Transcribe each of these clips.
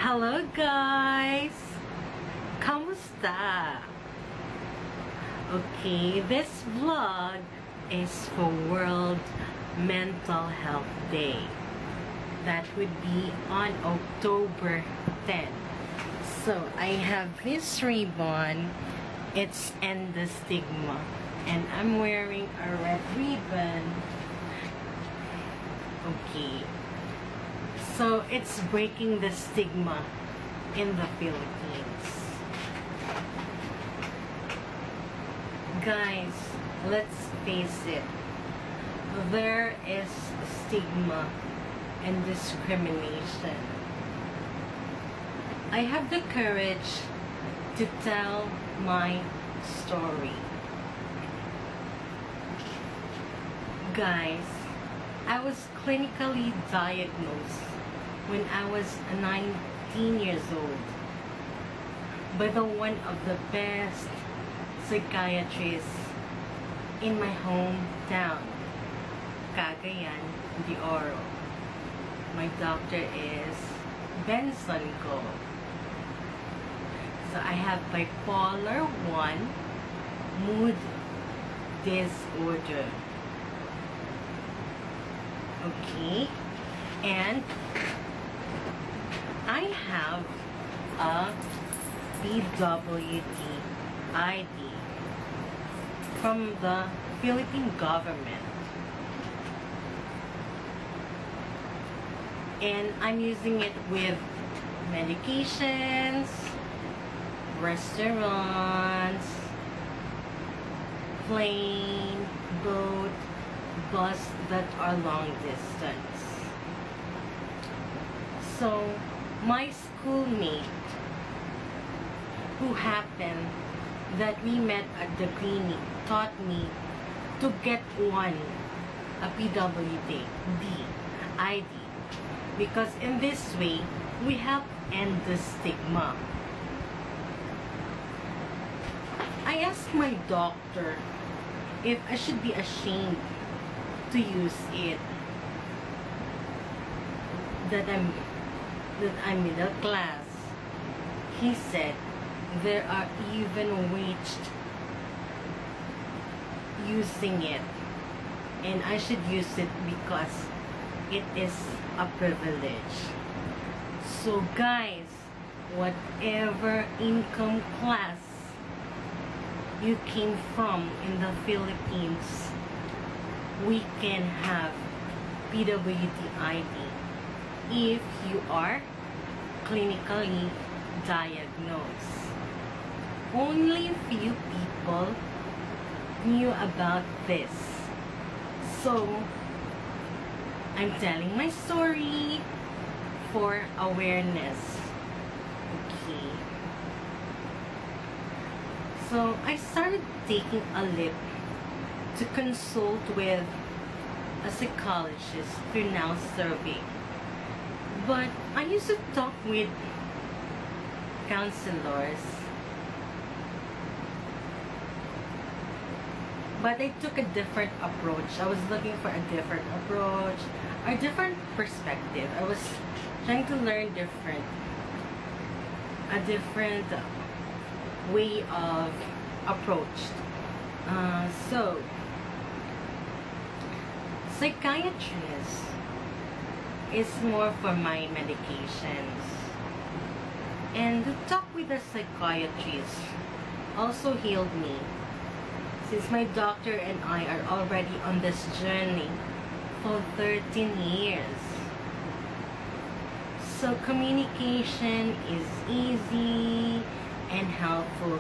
Hello guys! Kamusta? Okay, this vlog is for World Mental Health Day. That would be on October 10. So, I have this ribbon. It's End the Stigma. And I'm wearing a red ribbon. Okay. So, it's breaking the stigma in the Philippines. Guys, let's face it. There is stigma and discrimination. I have the courage to tell my story. Guys, I was clinically diagnosed when I was 19 years old by one of the best psychiatrists in my hometown, Cagayan de Oro. My doctor is Benson Go. So I have bipolar 1 mood disorder. Okay, and I have a PWD ID from the Philippine government. And I'm using it with medications, restaurants, plane, boat, bus that are long distance. So, my schoolmate, who happened that we met at the clinic, taught me to get a PWD ID, because in this way, we help end the stigma. I asked my doctor if I should be ashamed to use it, that I'm middle class. He said there are even waged using it, and I should use it because it is a privilege. So guys, whatever income class you came from in the Philippines, we can have PWD ID if you are clinically diagnosed. Only few people knew about this. So, I'm telling my story for awareness. Okay. So, I started taking a leap to consult with a psychologist through Now Survey. But I used to talk with counselors. But I took a different approach. I was looking for a different approach, a different perspective. I was trying to learn a different way of approach. So, psychiatrist is more for my medications. And to talk with a psychiatrist also healed me, since my doctor and I are already on this journey for 13 years. So communication is easy and helpful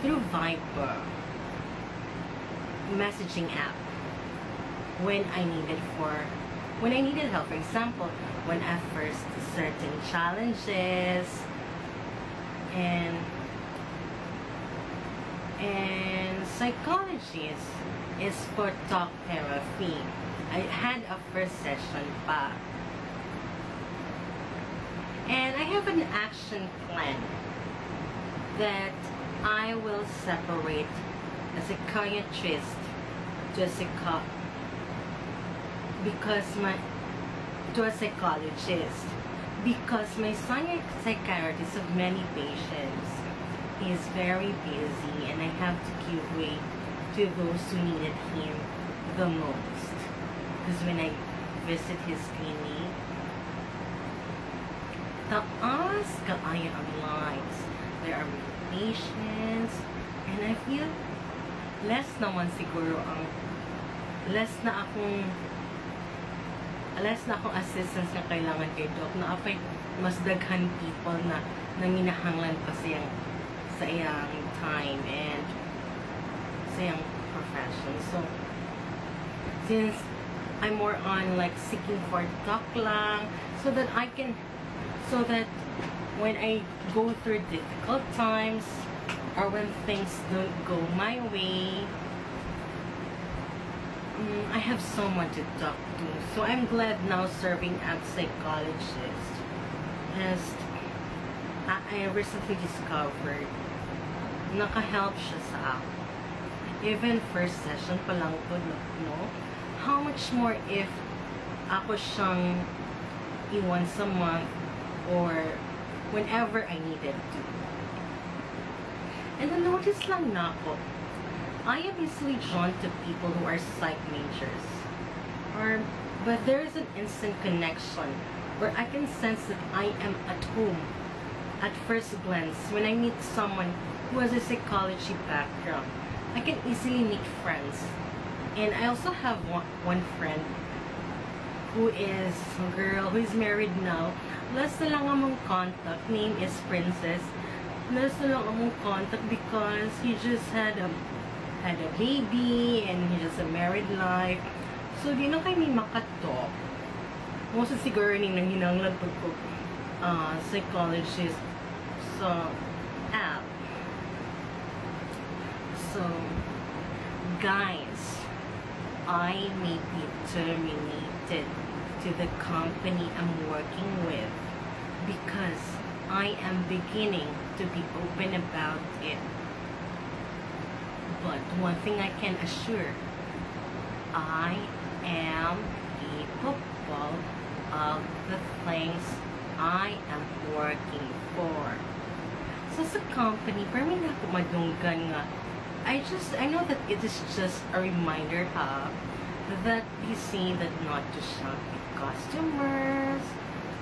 through Viber messaging app when I needed help. For example, when I first certain challenges and psychologist is for talk therapy. I had a first session pa. And I have an action plan that I will separate a psychiatrist to a psychologist, because my psychiatrist of many patients is very busy and I have to give way to those who needed him the most. Because when I visit his clinic, taas kaayo ang lines. There are many patients and I feel less naman siguro ang less na akong assistance na kailangan kay Doc na apay mas daghan people na nanginahanglan pa sa iyang time and sa iyang profession. So since I'm more on like seeking for Doc lang so that when I go through difficult times or when things don't go my way, I have someone to talk to. So I'm glad now serving as psychologist. As I recently discovered, naka-help siya sa akin. Even first session pa lang to, no? How much more if ako siyang once a month or whenever I needed to. And then notice lang na ako, I am easily drawn to people who are psych majors. But there is an instant connection where I can sense that I am at home at first glance when I meet someone who has a psychology background. I can easily make friends. And I also have one friend who is a girl who is married now. Last na lang among contact. Name is Princess. Last na lang among contact because he just had a baby and he just a married life. So di na kami makatalk. Most siguro ning nanghinanglan pag ko psychologist sa app. So guys, I may be terminated to the company I'm working with because I am beginning to be open about it. But one thing I can assure, I am capable of the things I am working for. So sa company, parang na ako madunggan nga. I know that it is just a reminder that we say that not to shout with customers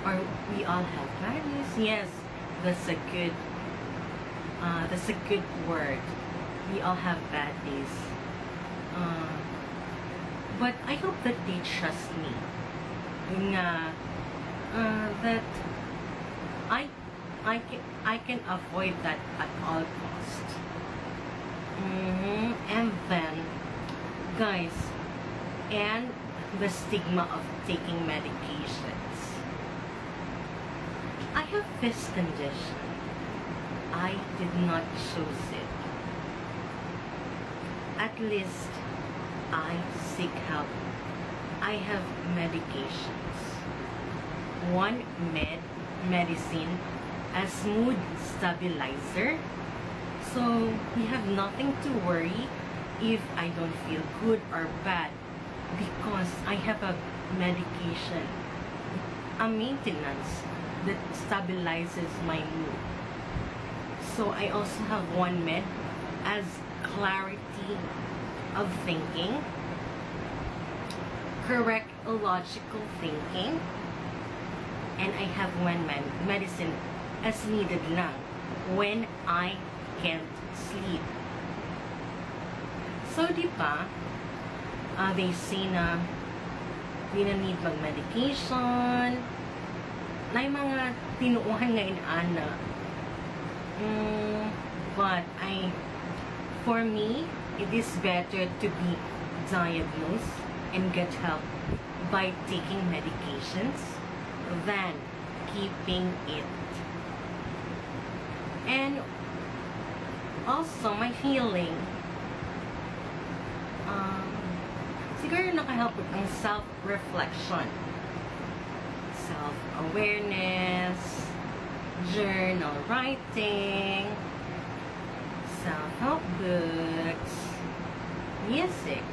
or we all have values. Yes, that's a good word. We all have bad days. But I hope that they trust me. That I can avoid that at all costs. And then, guys, and the stigma of taking medications. I have this condition. I did not choose it. At least, I seek help. I have medications. One medicine as mood stabilizer. So, you have nothing to worry if I don't feel good or bad because I have a medication, a maintenance that stabilizes my mood. So, I also have one med as clarity of thinking, correct logical thinking, and I have one medicine as needed lang when I can't sleep. So, di ba, they say na di na need mag-medication, na yung mga tinuuhan nga inaana. But for me, it is better to be diagnosed and get help by taking medications than keeping it. And also, my feeling, siguro nakahelp with ang self-reflection, self-awareness, journal writing, self-help books, music,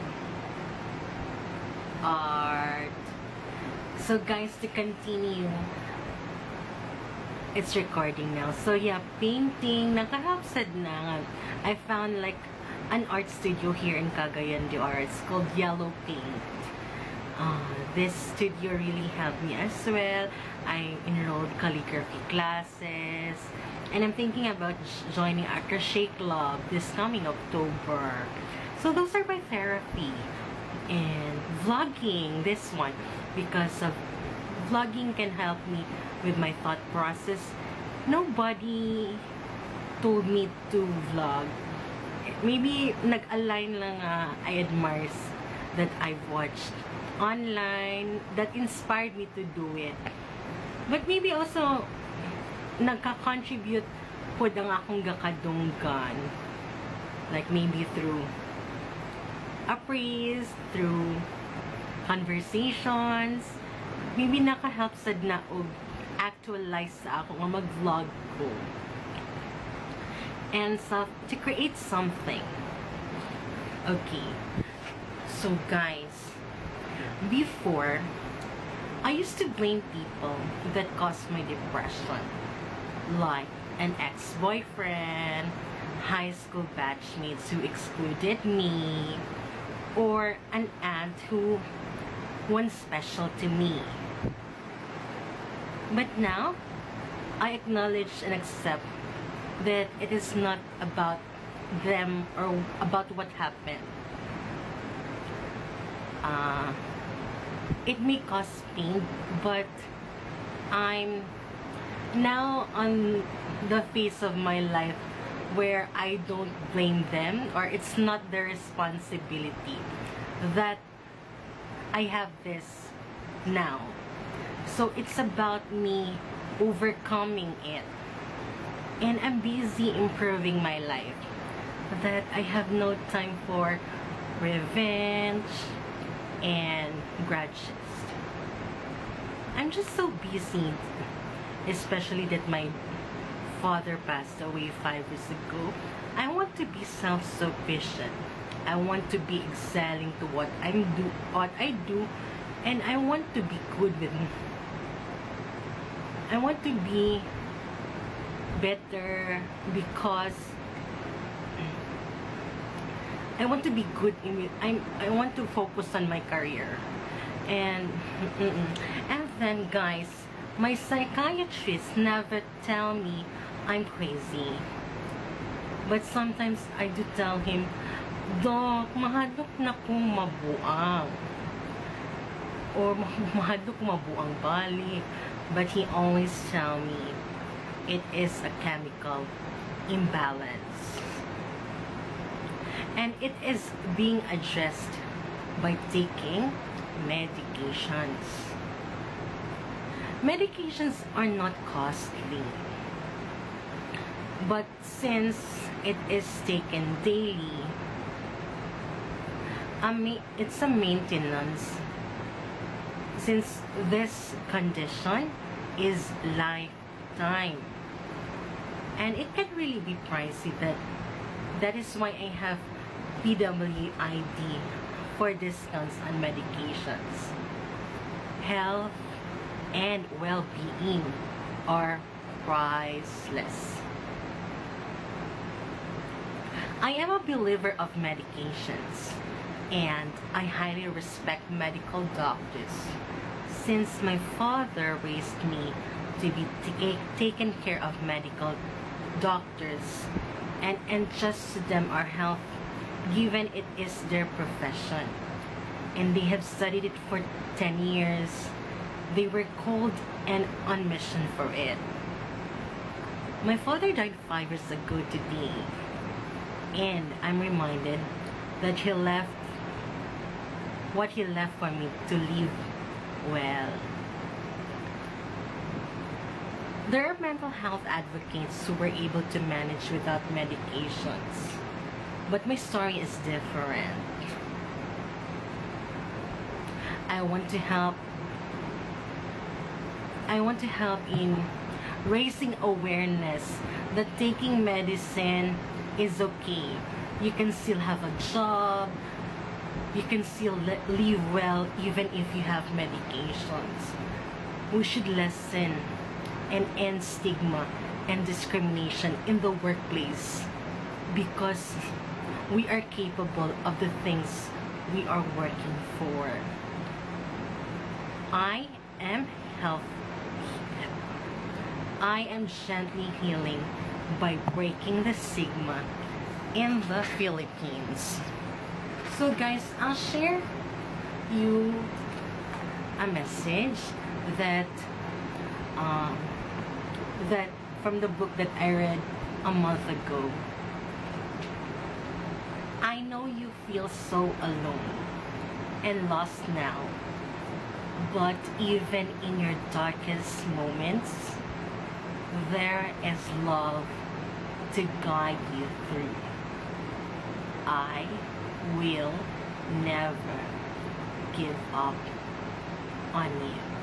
art. So guys, to continue, It's recording now. So yeah, painting, nakahelpsad na. I found like an art studio here in Cagayan de Oro. It's called Yellow Paint. This studio really helped me as well. I enrolled calligraphy classes. And I'm thinking about joining a crochet club this coming October. So those are my therapy. And vlogging, this one, because of vlogging can help me with my thought process. Nobody told me to vlog. Maybe nag-align lang I admire that I've watched online that inspired me to do it. But maybe also nagka-contribute po ang akong gakadunggan. Like maybe through a praise, through conversations, maybe naka-help sad na og actualize sa ako nga mag-vlog ko. And so, to create something. Okay. So, guys, before, I used to blame people that caused my depression. Like an ex-boyfriend, high school batchmates who excluded me, or an aunt who was special to me. But now, I acknowledge and accept that it is not about them or about what happened. It may cause pain, but I'm now on the phase of my life where I don't blame them, or it's not their responsibility that I have this now. So it's about me overcoming it. And I'm busy improving my life. That I have no time for revenge and grudges. I'm just so busy, especially that my father passed away 5 years ago. I want to be self-sufficient. I want to be excelling to what I do, and I want to be good with me. I want to be better because I want to be good in it. I want to focus on my career. And then guys, my psychiatrist never tell me I'm crazy. But sometimes I do tell him, Doc, mahadlok na kong mabuang. Or mahadlok mabuang balik. But he always tell me it is a chemical imbalance. And it is being addressed by taking medications. Medications are not costly. But since it is taken daily, it's a maintenance. Since this condition is lifetime. And it can really be pricey. That is why I have PWID for discounts on medications. Health and well-being are priceless. I am a believer of medications, and I highly respect medical doctors, since my father raised me to be taken care of medical doctors and entrust to them our health, given it is their profession. And they have studied it for 10 years. They were called and on mission for it. My father died 5 years ago today, and I'm reminded that he left what he left for me to live well. There are mental health advocates who were able to manage without medications, but my story is different. I want to help in raising awareness that taking medicine is okay. You can still have a job, you can still live well even if you have medications. We should listen and end stigma and discrimination in the workplace, because we are capable of the things we are working for. I am healthy. I am gently healing by breaking the stigma in the Philippines. So guys, I'll share you a message that that from the book that I read a month ago. I know you feel so alone and lost now, but even in your darkest moments, there is love to guide you through. I will never give up on you.